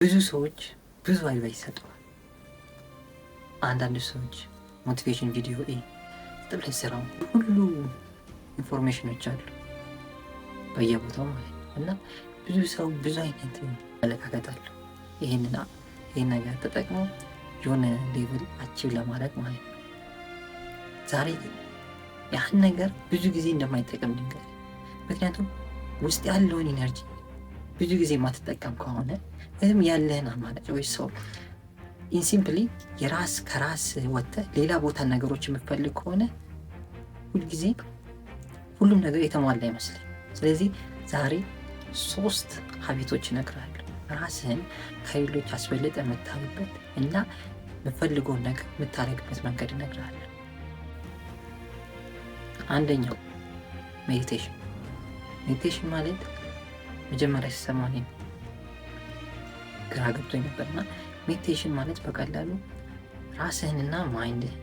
ብዙ ሰዎች ብዙ አድቫይስ ይሰጠዋል። አንዳንድ ሰዎች ሞቲቬሽን ቪዲዮ ጥብለት ስራው ሁሉ ኢንፎርሜሽኖች አሉ በየቦታው ማለት ነው። እና ብዙ ሰው ብዙ አይነት አመለካከት አለው። ይህን ነገር ተጠቅሞ የሆነ ሌቭል አቺቭ ለማድረግ ማለት ነው። ዛሬ ግን ያን ነገር ብዙ ጊዜ እንደማይጠቀም ድንገት ምክንያቱም ውስጥ ያለውን ኢነርጂ ብዙ ጊዜ የማትጠቀም ከሆነ ወይም ያለህን አማራጭ ወይ ሰው ኢንሲምፕሊ የራስ ከራስ ወጥተህ ሌላ ቦታ ነገሮች የምትፈልግ ከሆነ ሁልጊዜ ሁሉም ነገር የተሟላ ይመስላል። ስለዚህ ዛሬ 3 ሀቢቶች እነግርሃለሁ ራስህን ከሌሎች አስበልጠ የምታይበት እና የምትፈልገውን ነገር የምታደርግበት መንገድ እነግርሃለሁ። አንደኛው ሜዲቴሽን ማለት መጀመሪያ ሲሰማ ግራ ገብቶኝ ነበርና ሜዲቴሽን ማለት በቀላሉ ራስህንና ማይንድህን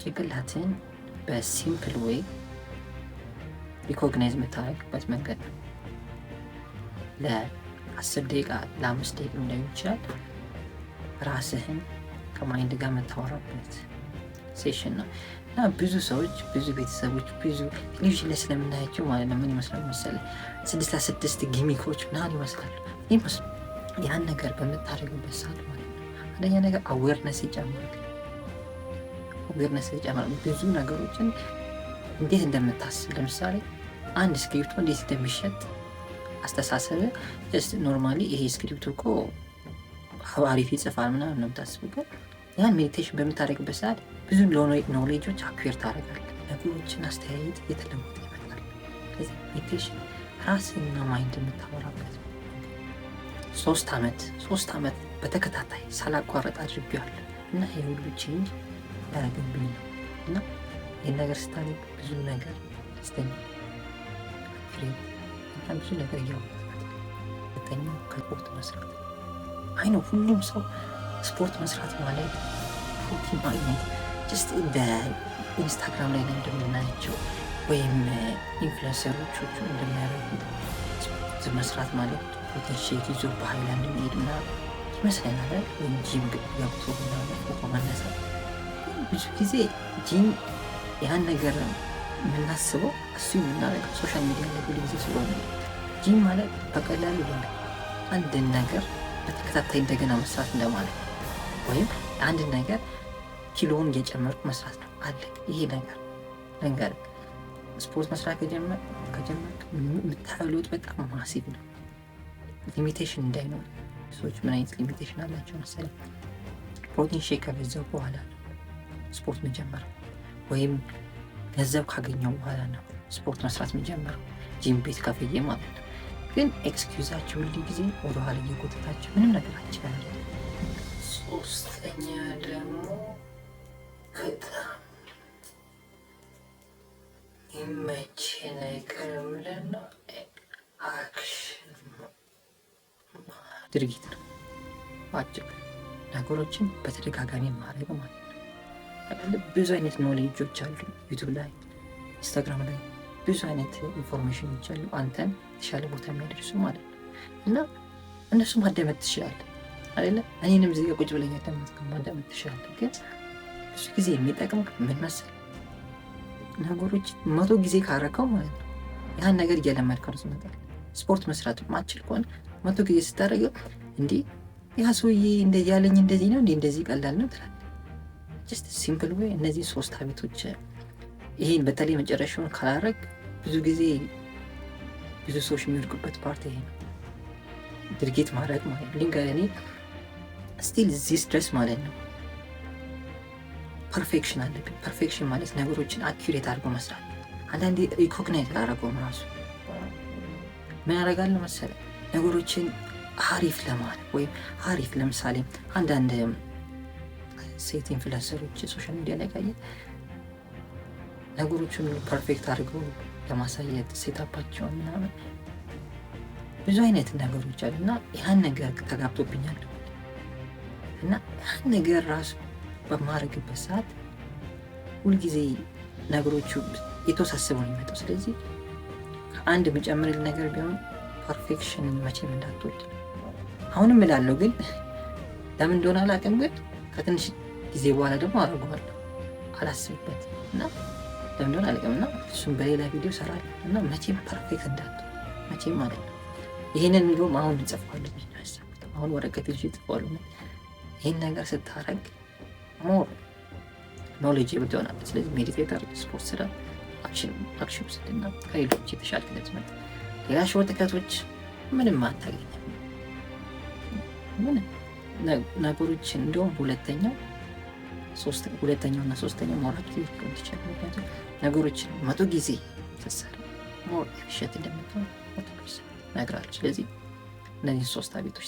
ጭንቅላትህን በሲምፕል ዌይ ሪኮግናይዝ የምታደርግበት መንገድ ነው። ለ10 ደቂቃ ለ5 ደቂቃ ሊሆን ይችላል። ራስህን ከማይንድ ጋር የምታወራበት ሴሽን ነው እና ብዙ ሰዎች ብዙ ቤተሰቦች ብዙ ቴሌቪዥን ላይ ስለምናያቸው ማለት ነው ምን ይመስላል መሰለህ 6 ጊሚኮች ምናምን ይመስላሉ። ያን ነገር በምታደርግበት ሰዓት ማለት ነው አንደኛ ነገር አዌርነስ ይጨምራል። ብዙ ነገሮችን እንዴት እንደምታስብ ለምሳሌ አንድ ስክሪፕቶ እንዴት እንደሚሸጥ አስተሳሰብ ጀስት ኖርማሊ ይሄ ስክሪፕቶ እኮ አሪፍ ይጽፋል ምናምን ነው የምታስበው። ግን ያን ሜዲቴሽን በምታደርግበት ሰዓት ብዙ ኖሌጆች አኩዌር ታደርጋለህ። ነገሮችን አስተያየት እየተለወጠ ይመጣል። ስለዚህ ሜዲቴሽን ራስህንና ማይንድ የምታወራበት 3 ዓመት በተከታታይ ሳላቋረጥ አድርጌዋለሁ እና የሁሉ ቼንጅ ያደረገብኝ ነው እና ይህን ነገር ስታደርግ ብዙ ነገር ደስተኛ እና ብዙ ነገር እያወቅበት ሁለተኛው ከስፖርት መስራት ነው። ሁሉም ሰው ስፖርት መስራት ማለት ፕሮቲን ማግኘት ጀስት በኢንስታግራም ላይ እንደምናያቸው ወይም ኢንፍሉንሰሮቹ እንደሚያደርጉት ስፖርት መስራት ማለት ፕሮቲን ሼክ ይዞ በሃይላንድ መሄድ ምናምን ይመስለናል። ወይም ጂም ገብቶ ምናምን ፎቶ መነሳት። ብዙ ጊዜ ጂም ያን ነገር የምናስበው እሱ የምናደርገው ሶሻል ሚዲያ ላይ ብዙ ጊዜ ስለሆነ ጂም ማለት በቀላሉ አንድን ነገር በተከታታይ እንደገና መስራት እንደማለት ነው። ወይም አንድ ነገር ኪሎውን እየጨመርኩ መስራት ነው አለ። ይሄ ነገር ስፖርት መስራት ከጀመርክ የምታየው ለውጥ በጣም ማሲቭ ነው። ሊሚቴሽን እንዳይኖር ሰዎች ምን አይነት ሊሚቴሽን አላቸው መሰለኝ? ፕሮቲን ሼክ ከበዛው በኋላ ነው ስፖርት መጀመር፣ ወይም ገንዘብ ካገኘው በኋላ ነው ስፖርት መስራት መጀመር፣ ጂም ቤት ከፍዬ ማለት ነው። ግን ኤክስኪውዛቸው ሁሉ ጊዜ ወደኋላ እየጎተታቸው ምንም ነገር አችላለ። ሶስተኛ ደግሞ በጣም ይመች ነገር ምንድነው? አክሽን ድርጊት ነው። አጭር ነገሮችን በተደጋጋሚ ማድረግ ማለት ነው። ብዙ አይነት ኖሌጆች አሉ ዩቱብ ላይ ኢንስታግራም ላይ ብዙ አይነት ኢንፎርሜሽኖች አሉ አንተን የተሻለ ቦታ የሚያደርሱ ማለት ነው። እና እነሱ ማዳመጥ ትችላለህ አይደለ? እኔንም እዚህ ጋር ቁጭ ብለህ ማዳመጥ ትችላለህ። ግን ብዙ ጊዜ የሚጠቅም ምን መሰለህ? ነገሮች 100 ጊዜ ካረከው ማለት ነው ያን ነገር እየለመድከው ነው ትመጣለህ። ስፖርት መስራት ማችል ከሆነ 100 ጊዜ ስታደርገው እንዴ ያ ሰውዬ እንደዚህ ያለኝ እንደዚህ ነው እንደዚህ ቀላል ነው ትላለህ። ጀስት ሲምፕል ወይ እነዚህ 3 ሀቢቶች ይሄን በተለይ መጨረሻውን ካላረግ ብዙ ጊዜ ብዙ ሰዎች የሚወድቁበት ፓርት ይሄ ነው። ድርጊት ማድረግ ማለት ልንገርህ እኔ ስቲል ዚስ ድረስ ማለት ነው ፐርፌክሽን አለብኝ። ፐርፌክሽን ማለት ነገሮችን አኪዩሬት አድርጎ መስራት። አንዳንዴ ሪኮግናይዝ አላደረገውም ራሱ ምን ያደርጋለሁ መሰለህ ነገሮችን አሪፍ ለማለት ወይም አሪፍ ለምሳሌ አንዳንድ ሴት ኢንፍሉንሰሮች ሶሻል ሚዲያ ላይ ካየህ ነገሮችን ፐርፌክት አድርገው ለማሳየት ሴታፓቸውን ምናምን ብዙ አይነት ነገሮች አሉ እና ያን ነገር ተጋብቶብኛል እና ያን ነገር ራሱ በማድረግበት ሰዓት ሁልጊዜ ነገሮቹ የተወሳሰቡ ነው የሚመጣው። ስለዚህ አንድ የሚጨምርል ነገር ቢሆን ፐርፌክሽንን መቼም እንዳትወድ አሁንም እላለሁ። ግን ለምን እንደሆነ አላውቅም። ግን ከትንሽ ጊዜ በኋላ ደግሞ አደርገዋለሁ አላስብበት እና ለምን እንደሆነ አላውቅም። እና እሱም በሌላ ቪዲዮ እሰራለሁ እና መቼም ፐርፌክት እንዳትወድ መቼም ማለት ነው። ይህንን እንደውም አሁን እንጽፈዋለሁ ብዬ ነው ያሰብኩት። አሁን ወረቀት ይዤ እጽፈዋለሁ። ይህን ነገር ስታረግ ሞር ኖሌጅ ብትሆናለህ። ስለዚህ ሜዲቴተር፣ ስፖርት ስራ፣ አክሽን ውስድና ከሌሎች የተሻለ ትምህርት ሌላ ሾርትከቶች ምንም አታገኝም። ምንም ነገሮች እንደውም ሁለተኛውና ሶስተኛው ሞራል ሊሆን ይችላል። ምክንያቱም ነገሮችን 100 ጊዜ ስትሰራ ሞር ኤፊሽንት እንደምትሆን እነግርሃለሁ። ስለዚህ እነዚህ 3 ሀቢቶች